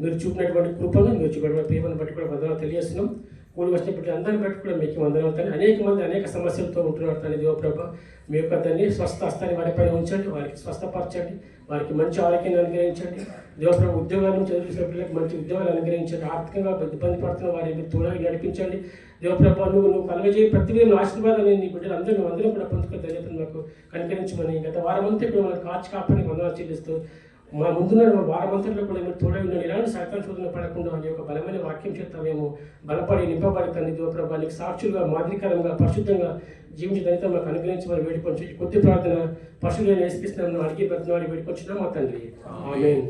మీరు చూపినటువంటి కృపను, మీరు చూపినటువంటి ప్రేమను బట్టి కూడా వందనాలు తెలియజేస్తున్నాం. కూడి వచ్చినప్పటి అందరిని బట్టి కూడా మీకు వందనాలు తండ్రి. అనేక మంది అనేక సమస్యలతో ఉంటున్నారు తండ్రి దేవప్రభ. మీ యొక్క తండ్రి స్వస్థ హస్తాన్ని వారిపైన ఉంచండి, వారికి స్వస్థపరచండి, వారికి మంచి ఆరోగ్యాన్ని అనుగ్రహించండి దేవప్రభ. ఉద్యోగాల నుంచి చదివించిన పిల్లలకు మంచి ఉద్యోగాలు అనుగ్రహించండి. ఆర్థికంగా ఇబ్బంది పడుతున్న వారిని తోడై నడిపించండి దేవప్రభ. నువ్వు కలుగజేయ ప్రతి విధంగా ఆశీర్వాదాన్ని నీ బిడ్డలు అందరూ కూడా పొందుకుని దయచేసి మాకు కనికరించమని గత వారమంతా కూడా మనకు కాపాడి వందనాలు చెల్లిస్తూ మా ముందున్న వారమంతట్లో కూడా మీరు తోడై ఉన్న ఇలాంటి సాయంత్రం శోధన పడకుండా ఈ యొక్క బలమైన వాక్యం చేత మేము బలపడి నింపబడి తండ్రి దేవప్రభ నీకు సాక్షులుగా మాదిరికరంగా పరిశుద్ధంగా జీవించడానికి మాకు అనుగ్రహించమని వేడుకొంచి కొద్ది ప్రార్థన పశువులను నేర్పిస్తున్నాను అడిగి ప్రతినాడు వేడుకొచ్చినా మా తండ్రి. ఆమేన్.